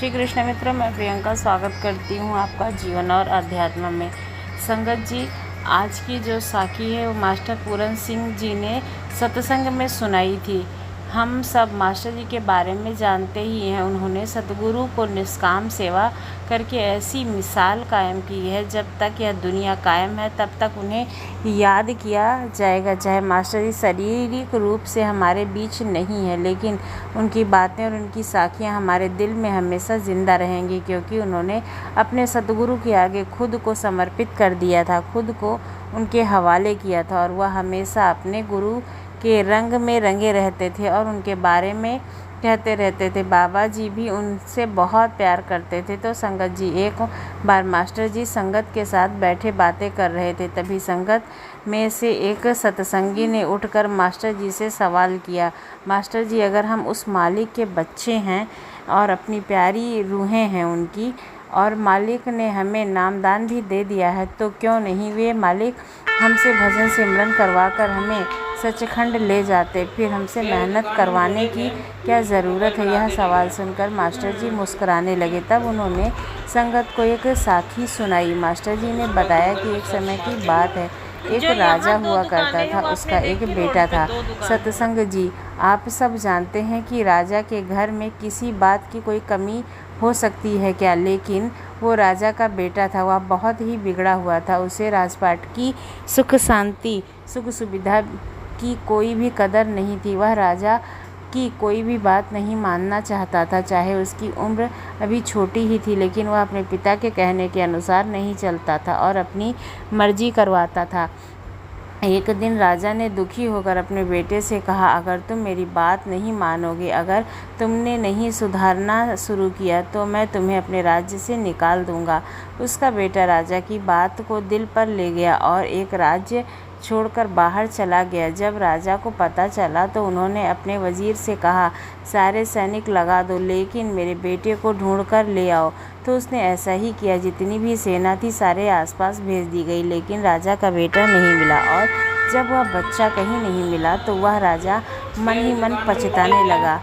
श्री कृष्ण मित्रों, मैं प्रियंका स्वागत करती हूँ आपका जीवन और अध्यात्म में। संगत जी, आज की जो साखी है वो मास्टर पूरन सिंह जी ने सत्संग में सुनाई थी। हम सब मास्टर जी के बारे में जानते ही हैं। उन्होंने सतगुरु को निष्काम सेवा करके ऐसी मिसाल कायम की है, जब तक यह दुनिया कायम है तब तक उन्हें याद किया जाएगा। चाहे मास्टर जी शारीरिक रूप से हमारे बीच नहीं है, लेकिन उनकी बातें और उनकी साखियाँ हमारे दिल में हमेशा ज़िंदा रहेंगी, क्योंकि उन्होंने अपने सतगुरु के आगे खुद को समर्पित कर दिया था, खुद को उनके हवाले किया था, और वह हमेशा अपने गुरु के रंग में रंगे रहते थे और उनके बारे में कहते रहते थे। बाबा जी भी उनसे बहुत प्यार करते थे। तो संगत जी, एक बार मास्टर जी संगत के साथ बैठे बातें कर रहे थे। तभी संगत में से एक सत्संगी ने उठकर मास्टर जी से सवाल किया, मास्टर जी, अगर हम उस मालिक के बच्चे हैं और अपनी प्यारी रूहें हैं उनकी, और मालिक ने हमें नामदान भी दे दिया है, तो क्यों नहीं वे मालिक हमसे भजन सिमरन करवा कर हमें सचखंड ले जाते? फिर हमसे मेहनत करवाने की क्या ज़रूरत है? यह सवाल सुनकर मास्टर जी मुस्कुराने लगे। तब उन्होंने संगत को एक साखी सुनाई। मास्टर जी ने बताया कि एक समय की बात है, एक राजा हुआ करता था, उसका एक बेटा था। सत्संग जी, आप सब जानते हैं कि राजा के घर में किसी बात की कोई कमी हो सकती है क्या? लेकिन वो राजा का बेटा था, वह बहुत ही बिगड़ा हुआ था। उसे राजपाट की सुख शांति, सुख सुविधा की कोई भी कदर नहीं थी। वह राजा की कोई भी बात नहीं मानना चाहता था, चाहे उसकी उम्र अभी छोटी ही थी, लेकिन वह अपने पिता के कहने के अनुसार नहीं चलता था और अपनी मर्जी करवाता था। एक दिन राजा ने दुखी होकर अपने बेटे से कहा, अगर तुम मेरी बात नहीं मानोगे, अगर तुमने नहीं सुधारना शुरू किया, तो मैं तुम्हें अपने राज्य से निकाल दूंगा। उसका बेटा राजा की बात को दिल पर ले गया और एक राज्य छोड़कर बाहर चला गया। जब राजा को पता चला तो उन्होंने अपने वजीर से कहा, सारे सैनिक लगा दो, लेकिन मेरे बेटे को ढूंढ कर ले आओ। तो उसने ऐसा ही किया। जितनी भी सेना थी सारे आसपास भेज दी गई, लेकिन राजा का बेटा नहीं मिला। और जब वह बच्चा कहीं नहीं मिला तो वह राजा मन ही मन पछताने लगा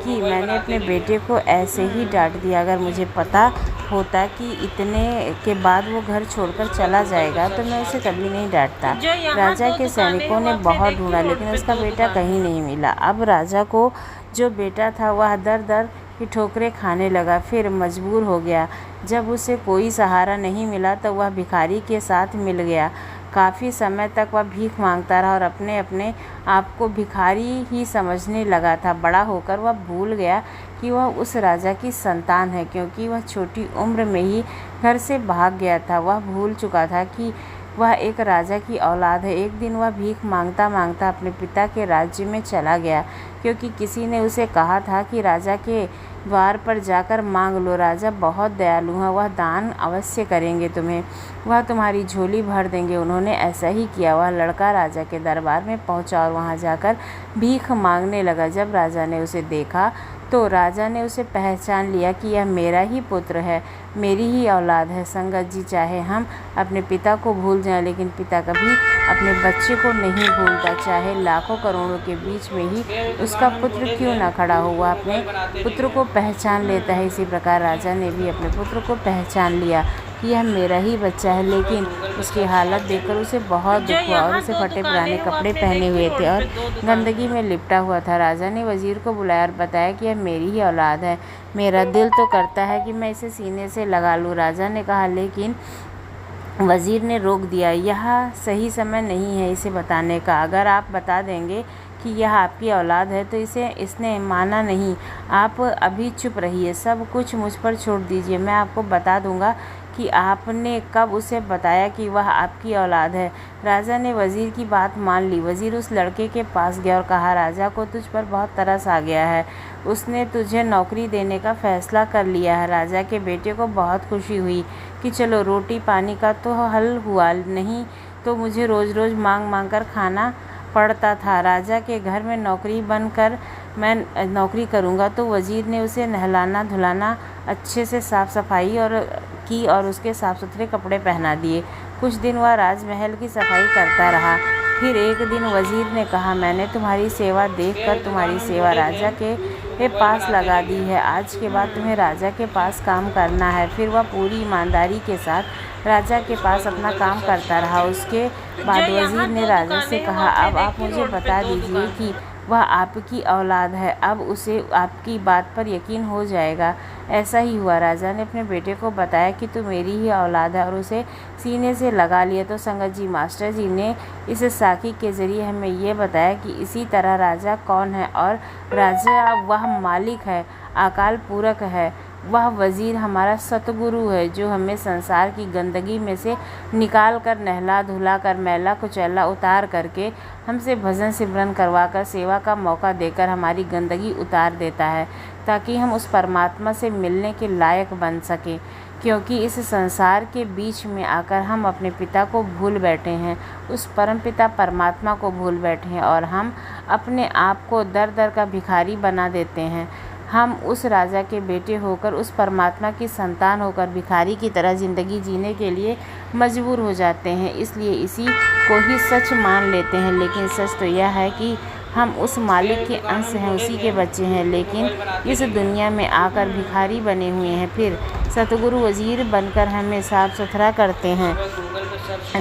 कि मैंने अपने बेटे को ऐसे ही डांट दिया। अगर मुझे पता होता कि इतने के बाद वो घर छोड़कर चला जाएगा तो मैं उसे कभी नहीं डांटता। राजा के सैनिकों ने बहुत ढूंढा, लेकिन उसका बेटा कहीं नहीं मिला। अब राजा को जो बेटा था वह दर दर की ठोकरें खाने लगा, फिर मजबूर हो गया। जब उसे कोई सहारा नहीं मिला तो वह भिखारी के साथ मिल गया। काफ़ी समय तक वह भीख मांगता रहा और अपने अपने आप को भिखारी ही समझने लगा था। बड़ा होकर वह भूल गया कि वह उस राजा की संतान है, क्योंकि वह छोटी उम्र में ही घर से भाग गया था। वह भूल चुका था कि वह एक राजा की औलाद है। एक दिन वह भीख मांगता मांगता अपने पिता के राज्य में चला गया, क्योंकि किसी ने उसे कहा था कि राजा के द्वार पर जाकर मांग लो, राजा बहुत दयालु है, वह दान अवश्य करेंगे तुम्हें, वह तुम्हारी झोली भर देंगे। उन्होंने ऐसा ही किया। वह लड़का राजा के दरबार में पहुंचा और वहां जाकर भीख मांगने लगा। जब राजा ने उसे देखा तो राजा ने उसे पहचान लिया कि यह मेरा ही पुत्र है, मेरी ही औलाद है। संगत जी, चाहे हम अपने पिता को भूल जाएं, लेकिन पिता कभी अपने बच्चे को नहीं भूलता, चाहे लाखों करोड़ों के बीच में ही उसका पुत्र क्यों ना खड़ा हो, वह अपने पुत्र को पहचान लेता है। इसी प्रकार राजा ने भी अपने पुत्र को पहचान लिया कि यह मेरा ही बच्चा है, लेकिन उसकी हालत देखकर उसे बहुत दुख हुआ और उसे फटे पुराने कपड़े पहने हुए थे और गंदगी में लिपटा हुआ था। राजा ने वजीर को बुलाया और बताया कि यह मेरी ही औलाद है, मेरा दिल तो करता है कि मैं इसे सीने से लगा लूँ। राजा ने कहा, लेकिन वजीर ने रोक दिया, यह सही समय नहीं है इसे बताने का। अगर आप बता देंगे कि यह आपकी औलाद है तो इसने माना नहीं। आप अभी चुप रहिए, सब कुछ मुझ पर छोड़ दीजिए, मैं आपको बता दूंगा कि आपने कब उसे बताया कि वह आपकी औलाद है। राजा ने वजीर की बात मान ली। वजीर उस लड़के के पास गया और कहा, राजा को तुझ पर बहुत तरस आ गया है, उसने तुझे नौकरी देने का फैसला कर लिया है। राजा के बेटे को बहुत खुशी हुई कि चलो रोटी पानी का तो हल हुआ, नहीं तो मुझे रोज़ रोज़ मांग मांग कर खाना पड़ता था। राजा के घर में नौकरी बनकर मैं नौकरी करूँगा। तो वजीर ने उसे नहलाना धुलाना, अच्छे से साफ़ सफाई और उसके साफ़ सुथरे कपड़े पहना दिए। कुछ दिन वह राजमहल की सफाई करता रहा। फिर एक दिन वजीर ने कहा, मैंने तुम्हारी सेवा देखकर तुम्हारी सेवा राजा के पास लगा दी है। आज के बाद तुम्हें राजा के पास काम करना है। फिर वह पूरी ईमानदारी के साथ राजा के पास अपना काम करता रहा। उसके बाद वज़ीर ने राजा से कहा, अब आप मुझे बता दीजिए कि वह आपकी औलाद है। अब उसे आपकी बात पर यकीन हो जाएगा। ऐसा ही हुआ। राजा ने अपने बेटे को बताया कि तू मेरी ही औलाद है और उसे सीने से लगा लिया। तो संगत जी मास्टर जी ने इस साखी के ज़रिए हमें ये बताया कि इसी तरह राजा कौन है, और राजा वह मालिक है, अकाल पूरक है। वह वज़ीर हमारा सतगुरु है जो हमें संसार की गंदगी में से निकाल कर, नहला धुला कर, मैला कुचैला उतार करके हमसे भजन सिमरन करवा कर, सेवा का मौका देकर हमारी गंदगी उतार देता है, ताकि हम उस परमात्मा से मिलने के लायक बन सकें। क्योंकि इस संसार के बीच में आकर हम अपने पिता को भूल बैठे हैं, उस परम पिता परमात्मा को भूल बैठे हैं, और हम अपने आप को दर दर का भिखारी बना देते हैं। हम उस राजा के बेटे होकर, उस परमात्मा की संतान होकर भिखारी की तरह ज़िंदगी जीने के लिए मजबूर हो जाते हैं। इसलिए इसी को ही सच मान लेते हैं। लेकिन सच तो यह है कि हम उस मालिक के अंश हैं, उसी के बच्चे हैं, लेकिन इस दुनिया में आकर भिखारी बने हुए हैं। फिर सतगुरु वज़ीर बनकर हमें साफ़ सुथरा करते हैं,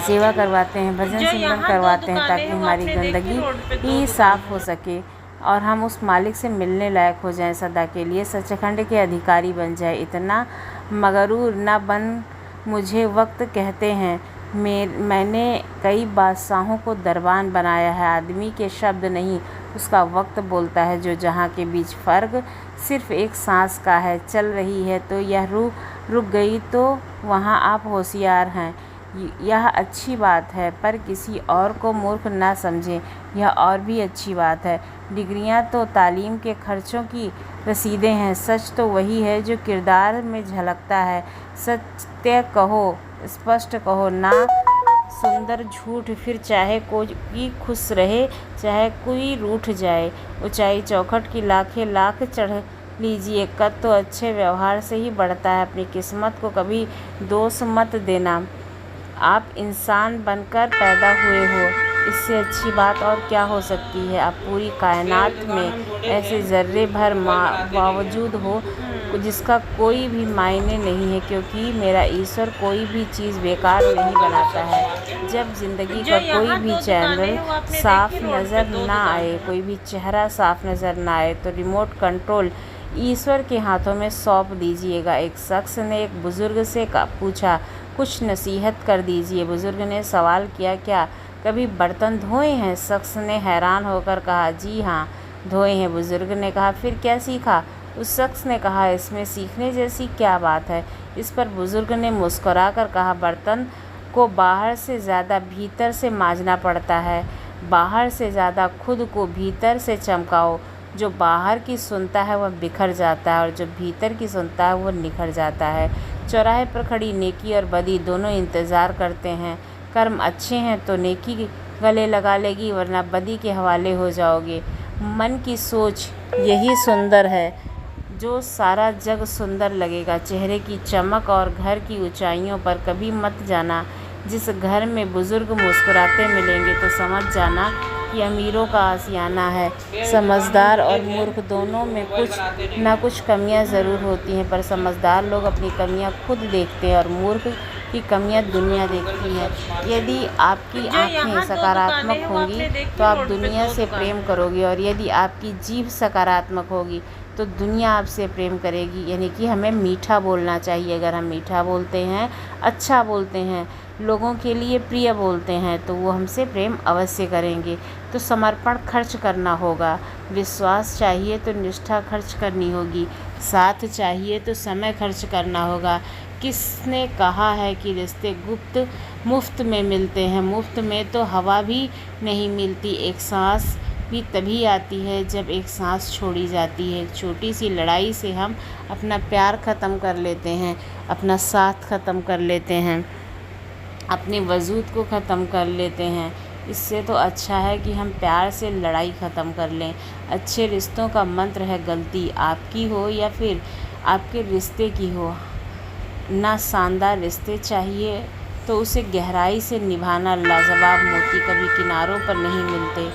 सेवा करवाते हैं, भजन सिमरन करवाते हैं, ताकि हमारी गंदगी ही साफ़ हो सके और हम उस मालिक से मिलने लायक हो जाएं, सदा के लिए सचखंड के अधिकारी बन जाए। इतना मगरूर न बन, मुझे वक्त कहते हैं। मैंने कई बादशाहों को दरबान बनाया है। आदमी के शब्द नहीं, उसका वक्त बोलता है। जो जहाँ के बीच फ़र्क सिर्फ़ एक सांस का है। चल रही है तो यह रुक गई तो वहाँ आप होशियार हैं। यह अच्छी बात है, पर किसी और को मूर्ख ना समझें, यह और भी अच्छी बात है। डिग्रियां तो तालीम के खर्चों की रसीदें हैं। सच तो वही है जो किरदार में झलकता है। सत्य कहो, स्पष्ट कहो, ना सुंदर झूठ। फिर चाहे कोई खुश रहे, चाहे कोई रूठ जाए। ऊंचाई चौखट की लाखे लाख चढ़ लीजिए, कद तो अच्छे व्यवहार से ही बढ़ता है। अपनी किस्मत को कभी दोष मत देना। आप इंसान बनकर पैदा हुए हो, इससे अच्छी बात और क्या हो सकती है। आप पूरी कायनात में ऐसे ज़र्रे भर बावजूद हो जिसका कोई भी मायने नहीं है, क्योंकि मेरा ईश्वर कोई भी चीज़ बेकार नहीं बनाता है। जब ज़िंदगी का कोई भी चैनल साफ नज़र ना आए, कोई भी चेहरा साफ नज़र ना आए, तो रिमोट कंट्रोल ईश्वर के हाथों में सौंप दीजिएगा। एक शख्स ने एक बुज़ुर्ग से पूछा, कुछ नसीहत कर दीजिए। बुज़ुर्ग ने सवाल किया, क्या कभी बर्तन धोए हैं? शख्स ने हैरान होकर कहा, जी हाँ धोए हैं। बुज़ुर्ग ने कहा, फिर क्या सीखा? उस शख्स ने कहा, इसमें सीखने जैसी क्या बात है? इस पर बुज़ुर्ग ने मुस्कुराकर कहा, बर्तन को बाहर से ज़्यादा भीतर से मांजना पड़ता है। बाहर से ज़्यादा खुद को भीतर से चमकाओ। जो बाहर की सुनता है वह बिखर जाता है, और जो भीतर की सुनता है वह निखर जाता है। चौराहे पर खड़ी नेकी और बदी दोनों इंतज़ार करते हैं। कर्म अच्छे हैं तो नेकी गले लगा लेगी, वरना बदी के हवाले हो जाओगे। मन की सोच यही सुंदर है, जो सारा जग सुंदर लगेगा। चेहरे की चमक और घर की ऊंचाइयों पर कभी मत जाना। जिस घर में बुज़ुर्ग मुस्कुराते मिलेंगे तो समझ जाना कि अमीरों का आशियाना है। समझदार और मूर्ख दोनों में कुछ ना कुछ कमियां ज़रूर होती हैं, पर समझदार लोग अपनी कमियां खुद देखते हैं और मूर्ख की कमियां दुनिया देखती है। यदि आपकी आँखें सकारात्मक होंगी तो आप दुनिया से प्रेम करोगे, और यदि आपकी जीभ सकारात्मक होगी तो दुनिया आपसे प्रेम करेगी। यानी कि हमें मीठा बोलना चाहिए। अगर हम मीठा बोलते हैं, अच्छा बोलते हैं, लोगों के लिए प्रिय बोलते हैं, तो वो हमसे प्रेम अवश्य करेंगे। तो समर्पण खर्च करना होगा। विश्वास चाहिए तो निष्ठा खर्च करनी होगी। साथ चाहिए तो समय खर्च करना होगा। किसने कहा है कि रिश्ते मुफ्त में मिलते हैं? मुफ्त में तो हवा भी नहीं मिलती। एक सांस भी तभी आती है जब एक सांस छोड़ी जाती है। एक छोटी सी लड़ाई से हम अपना प्यार ख़त्म कर लेते हैं, अपना साथ ख़त्म कर लेते हैं, अपने वजूद को ख़त्म कर लेते हैं। इससे तो अच्छा है कि हम प्यार से लड़ाई ख़त्म कर लें। अच्छे रिश्तों का मंत्र है, गलती आपकी हो या फिर आपके रिश्ते की हो, ना शानदार रिश्ते चाहिए तो उसे गहराई से निभाना। लाजवाब मोती कभी किनारों पर नहीं मिलते।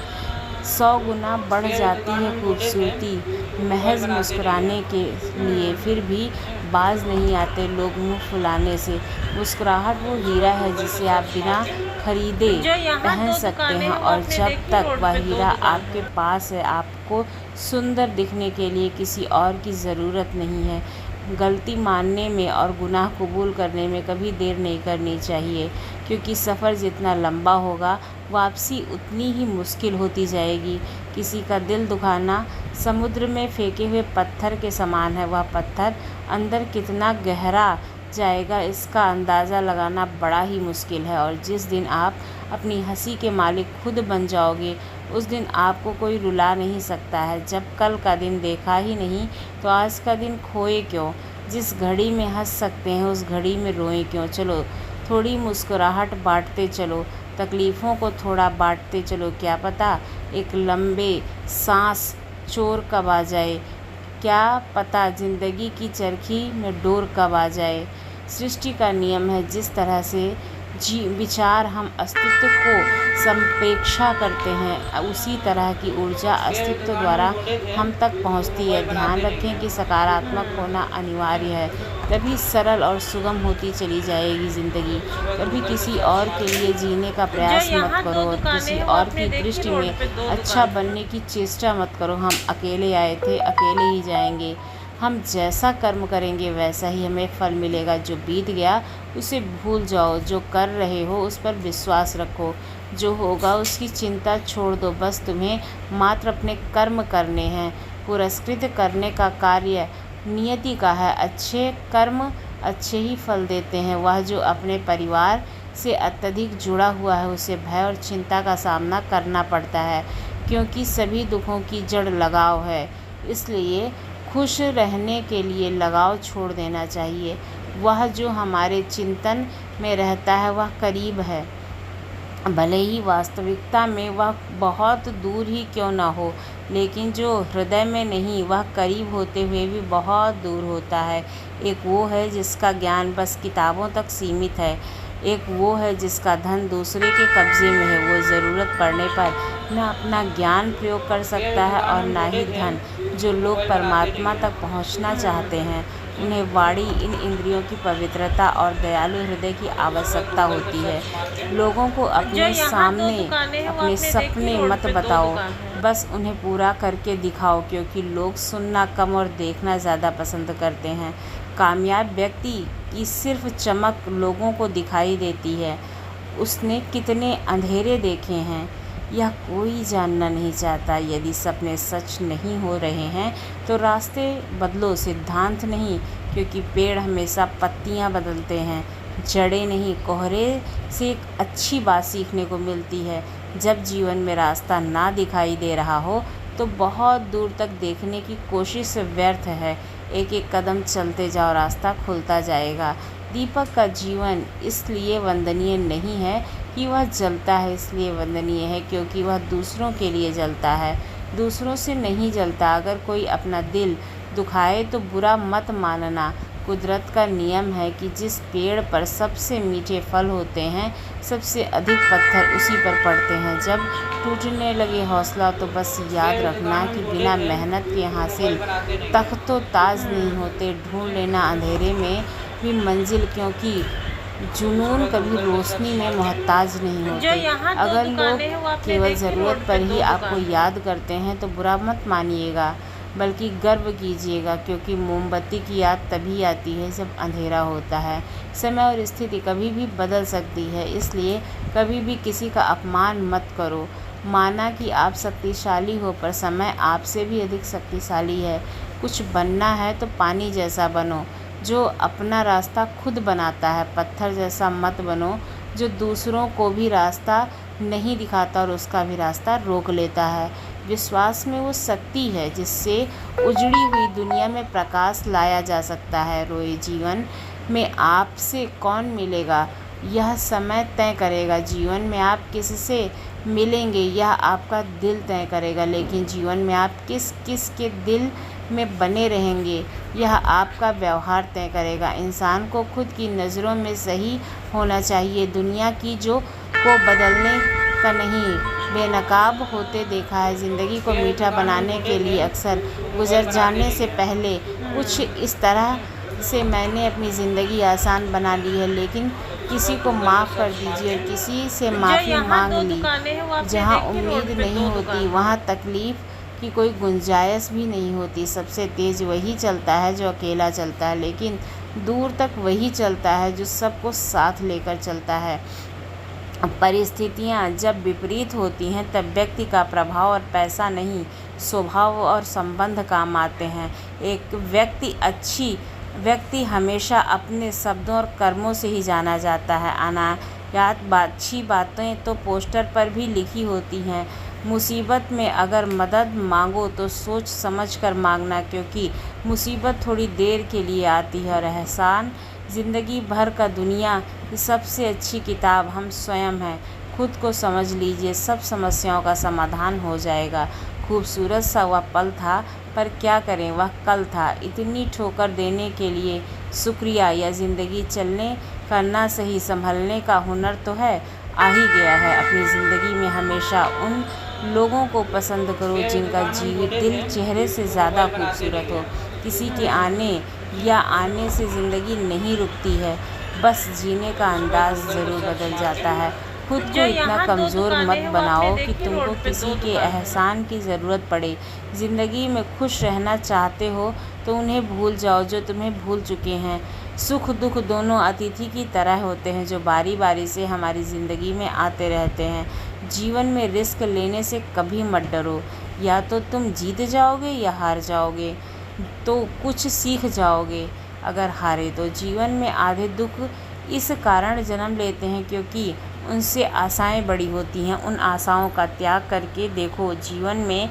100 गुना बढ़ जाती है खूबसूरती महज मुस्कुराने के लिए। फिर भी बाज नहीं आते लोग मुंह फुलाने से। मुस्कुराहट वो हीरा है जिसे आप बिना खरीदे पहन सकते हैं, और जब तक वह हीरा आपके पास है आपको सुंदर दिखने के लिए किसी और की ज़रूरत नहीं है। गलती मानने में और गुनाह कबूल करने में कभी देर नहीं करनी चाहिए, क्योंकि सफ़र जितना लंबा होगा वापसी उतनी ही मुश्किल होती जाएगी। किसी का दिल दुखाना समुद्र में फेंके हुए पत्थर के समान है। वह पत्थर अंदर कितना गहरा जाएगा इसका अंदाज़ा लगाना बड़ा ही मुश्किल है। और जिस दिन आप अपनी हंसी के मालिक खुद बन जाओगे उस दिन आपको कोई रुला नहीं सकता है। जब कल का दिन देखा ही नहीं तो आज का दिन खोए क्यों। जिस घड़ी में हंस सकते हैं उस घड़ी में रोएं क्यों। चलो थोड़ी मुस्कुराहट बांटते चलो, तकलीफ़ों को थोड़ा बांटते चलो। क्या पता एक लंबे सांस चोर कब आ जाए, क्या पता ज़िंदगी की चरखी में डोर कब आ जाए। सृष्टि का नियम है, जिस तरह से विचार हम अस्तित्व को संप्रेक्षा करते हैं उसी तरह की ऊर्जा अस्तित्व द्वारा हम तक पहुंचती है। ध्यान रखें कि सकारात्मक होना अनिवार्य है, तभी सरल और सुगम होती चली जाएगी ज़िंदगी। कभी किसी और के लिए जीने का प्रयास मत करो और किसी और की दृष्टि में अच्छा बनने की चेष्टा मत करो। हम अकेले आए थे, अकेले ही जाएंगे। हम जैसा कर्म करेंगे वैसा ही हमें फल मिलेगा। जो बीत गया उसे भूल जाओ, जो कर रहे हो उस पर विश्वास रखो, जो होगा उसकी चिंता छोड़ दो। बस तुम्हें मात्र अपने कर्म करने हैं। पुरस्कृत करने का कार्य नियति का है। अच्छे कर्म अच्छे ही फल देते हैं। वह जो अपने परिवार से अत्यधिक जुड़ा हुआ है उसे भय और चिंता का सामना करना पड़ता है, क्योंकि सभी दुखों की जड़ लगाव है। इसलिए खुश रहने के लिए लगाव छोड़ देना चाहिए। वह जो हमारे चिंतन में रहता है वह करीब है, भले ही वास्तविकता में वह बहुत दूर ही क्यों न हो, लेकिन जो हृदय में नहीं वह करीब होते हुए भी बहुत दूर होता है। एक वो है जिसका ज्ञान बस किताबों तक सीमित है, एक वो है जिसका धन दूसरे के कब्जे में है। वो ज़रूरत पड़ने पर न अपना ज्ञान प्रयोग कर सकता है और न ही धन। जो लोग परमात्मा तक पहुंचना चाहते हैं उन्हें वाणी, इन इंद्रियों की पवित्रता और दयालु हृदय की आवश्यकता होती है। लोगों को अपने सामने अपने सपने मत बताओ, बस उन्हें पूरा करके दिखाओ, क्योंकि लोग सुनना कम और देखना ज़्यादा पसंद करते हैं। कामयाब व्यक्ति की सिर्फ चमक लोगों को दिखाई देती है, उसने कितने अंधेरे देखे हैं यह कोई जानना नहीं चाहता। यदि सपने सच नहीं हो रहे हैं तो रास्ते बदलो, सिद्धांत नहीं, क्योंकि पेड़ हमेशा पत्तियां बदलते हैं, जड़ें नहीं। कोहरे से एक अच्छी बात सीखने को मिलती है। जब जीवन में रास्ता ना दिखाई दे रहा हो तो बहुत दूर तक देखने की कोशिश व्यर्थ है। एक एक कदम चलते जाओ, रास्ता खुलता जाएगा। दीपक का जीवन इसलिए वंदनीय नहीं है कि वह जलता है, इसलिए वंदनीय है क्योंकि वह दूसरों के लिए जलता है, दूसरों से नहीं जलता। अगर कोई अपना दिल दुखाए तो बुरा मत मानना। कुदरत का नियम है कि जिस पेड़ पर सबसे मीठे फल होते हैं सबसे अधिक पत्थर उसी पर पड़ते हैं। जब टूटने लगे हौसला तो बस याद रखना कि बिना मेहनत के हासिल तख्तो ताज नहीं होते। ढूंढ लेना अंधेरे में भी मंजिल, क्योंकि जुनून कभी रोशनी में मोहताज नहीं होते। अगर लोग केवल ज़रूरत पर ही आपको याद करते हैं तो बुरा मत मानिएगा, बल्कि गर्व कीजिएगा, क्योंकि मोमबत्ती की याद तभी आती है जब अंधेरा होता है। समय और स्थिति कभी भी बदल सकती है, इसलिए कभी भी किसी का अपमान मत करो। माना कि आप शक्तिशाली हो, पर समय आपसे भी अधिक शक्तिशाली है। कुछ बनना है तो पानी जैसा बनो, जो अपना रास्ता खुद बनाता है। पत्थर जैसा मत बनो, जो दूसरों को भी रास्ता नहीं दिखाता और उसका भी रास्ता रोक लेता है। विश्वास में वो शक्ति है जिससे उजड़ी हुई दुनिया में प्रकाश लाया जा सकता है। रोए जीवन में आपसे कौन मिलेगा यह समय तय करेगा। जीवन में आप किससे मिलेंगे यह आपका दिल तय करेगा, लेकिन जीवन में आप किस किस के दिल में बने रहेंगे यह आपका व्यवहार तय करेगा। इंसान को खुद की नज़रों में सही होना चाहिए, दुनिया की जो को बदलने का नहीं बेनकाब होते देखा है। ज़िंदगी को मीठा बनाने के लिए अक्सर गुजर जाने से पहले कुछ इस तरह से मैंने अपनी ज़िंदगी आसान बना ली है, लेकिन किसी को माफ़ कर दीजिए और किसी से माफ़ी मांग ली। जहाँ उम्मीद नहीं होती वहाँ तकलीफ़ की कोई गुंजाइश भी नहीं होती। सबसे तेज़ वही चलता है जो अकेला चलता है, लेकिन दूर तक वही चलता है जो सबको साथ लेकर चलता है। परिस्थितियाँ जब विपरीत होती हैं तब व्यक्ति का प्रभाव और पैसा नहीं, स्वभाव और संबंध काम आते हैं। एक व्यक्ति हमेशा अपने शब्दों और कर्मों से ही जाना जाता है। अच्छी बातें तो पोस्टर पर भी लिखी होती हैं। मुसीबत में अगर मदद मांगो तो सोच समझ कर मांगना, क्योंकि मुसीबत थोड़ी देर के लिए आती है और एहसान ज़िंदगी भर का। दुनिया की सबसे अच्छी किताब हम स्वयं हैं। खुद को समझ लीजिए, सब समस्याओं का समाधान हो जाएगा। खूबसूरत सा वह पल था, पर क्या करें वह कल था। इतनी ठोकर देने के लिए शुक्रिया। यह ज़िंदगी चलने करना सही संभलने का हुनर तो है, आ ही गया है। अपनी ज़िंदगी में हमेशा उन लोगों को पसंद करो जिनका दिल चेहरे से ज़्यादा खूबसूरत हो। किसी के आने से ज़िंदगी नहीं रुकती है, बस जीने का अंदाज़ ज़रूर बदल जाता है। खुद को इतना कमज़ोर मत बनाओ कि तुमको किसी के एहसान की ज़रूरत पड़े। ज़िंदगी में खुश रहना चाहते हो तो उन्हें भूल जाओ जो तुम्हें भूल चुके हैं। सुख दुख दोनों अतिथि की तरह होते हैं जो बारी बारी से हमारी ज़िंदगी में आते रहते हैं। जीवन में रिस्क लेने से कभी मत डरो। या तो तुम जीत जाओगे या हार जाओगे, तो कुछ सीख जाओगे। अगर हारे तो जीवन में आधे दुख इस कारण जन्म लेते हैं क्योंकि उनसे आशाएं बड़ी होती हैं। उन आशाओं का त्याग करके देखो, जीवन में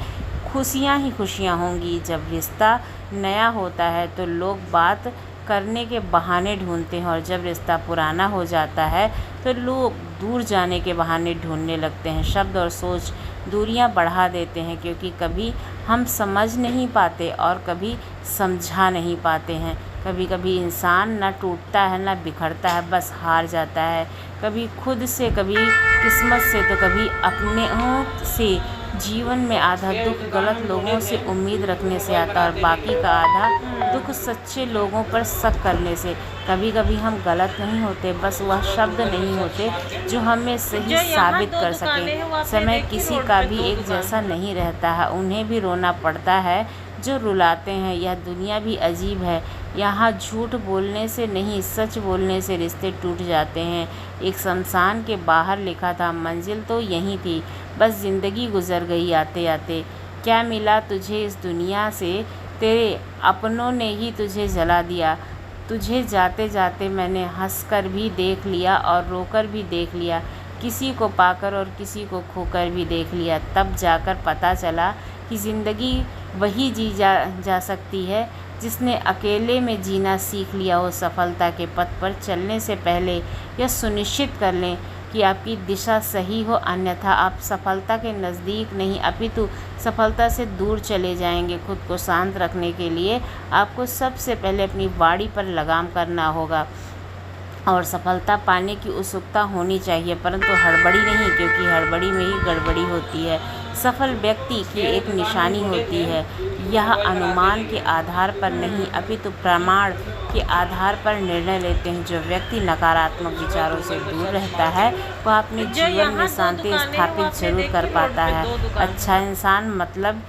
खुशियां ही खुशियां होंगी। जब रिश्ता नया होता है तो लोग बात करने के बहाने ढूंढते हैं, और जब रिश्ता पुराना हो जाता है तो लोग दूर जाने के बहाने ढूंढने लगते हैं। शब्द और सोच दूरियां बढ़ा देते हैं, क्योंकि कभी हम समझ नहीं पाते और कभी समझा नहीं पाते हैं। कभी कभी इंसान ना टूटता है ना बिखरता है, बस हार जाता है। कभी खुद से, कभी किस्मत से, तो कभी अपने से। जीवन में आधा दुख गलत लोगों से उम्मीद रखने से आता है और बाकी का आधा दुख सच्चे लोगों पर शक करने से। कभी कभी हम गलत नहीं होते, बस वह शब्द नहीं होते जो हमें सही साबित कर सकें। समय किसी का भी एक जैसा नहीं रहता है, उन्हें भी रोना पड़ता है जो रुलाते हैं। यह दुनिया भी अजीब है, यहाँ झूठ बोलने से नहीं सच बोलने से रिश्ते टूट जाते हैं। एक शमशान के बाहर लिखा था, मंजिल तो यहीं थी, बस ज़िंदगी गुजर गई आते आते। क्या मिला तुझे इस दुनिया से, तेरे अपनों ने ही तुझे जला दिया। तुझे जाते जाते मैंने हंसकर भी देख लिया और रोकर भी देख लिया, किसी को पाकर और किसी को खोकर भी देख लिया। तब जाकर पता चला कि ज़िंदगी वही जी जा सकती है जिसने अकेले में जीना सीख लिया हो। सफलता के पथ पर चलने से पहले यह सुनिश्चित कर लें कि आपकी दिशा सही हो, अन्यथा आप सफलता के नज़दीक नहीं अपितु सफलता से दूर चले जाएंगे। खुद को शांत रखने के लिए आपको सबसे पहले अपनी वाणी पर लगाम करना होगा, और सफलता पाने की उत्सुकता होनी चाहिए, परंतु हड़बड़ी नहीं, क्योंकि हड़बड़ी में ही गड़बड़ी होती है। सफल व्यक्ति की एक निशानी होती है, यह अनुमान के आधार पर नहीं अपितु प्रमाण के आधार पर निर्णय लेते हैं। जो व्यक्ति नकारात्मक विचारों से दूर रहता है वह अपने जीवन में शांति स्थापित जरूर कर पाता है। अच्छा इंसान मतलब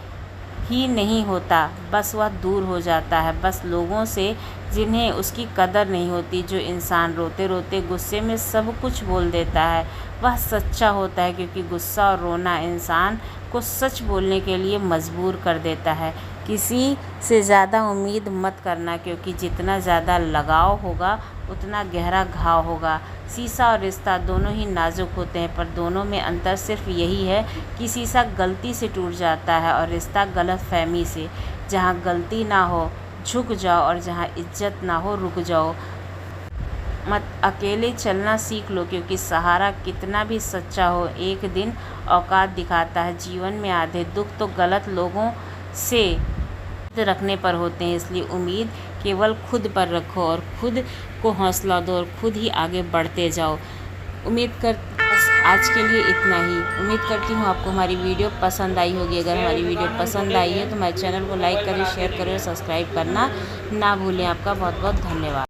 ही नहीं होता, बस वह दूर हो जाता है, बस लोगों से जिन्हें उसकी कदर नहीं होती। जो इंसान रोते रोते गुस्से में सब कुछ बोल देता है वह सच्चा होता है, क्योंकि गुस्सा और रोना इंसान को सच बोलने के लिए मजबूर कर देता है। किसी से ज़्यादा उम्मीद मत करना, क्योंकि जितना ज़्यादा लगाव होगा उतना गहरा घाव होगा। शीशा और रिश्ता दोनों ही नाजुक होते हैं, पर दोनों में अंतर सिर्फ यही है कि शीशा गलती से टूट जाता है और रिश्ता गलतफहमी से। जहाँ गलती ना हो झुक जाओ, और जहाँ इज्जत ना हो रुक जाओ। मत अकेले चलना सीख लो, क्योंकि सहारा कितना भी सच्चा हो एक दिन औकात दिखाता है। जीवन में आधे दुख तो गलत लोगों से रखने पर होते हैं, इसलिए उम्मीद केवल खुद पर रखो और खुद को हौसला दो और खुद ही आगे बढ़ते जाओ। उम्मीद कर बस आज के लिए इतना ही। उम्मीद करती हूँ आपको हमारी वीडियो पसंद आई होगी। अगर हमारी वीडियो पसंद आई है तो हमारे चैनल को लाइक करें, शेयर करें और सब्सक्राइब करना ना भूलें। आपका बहुत बहुत धन्यवाद।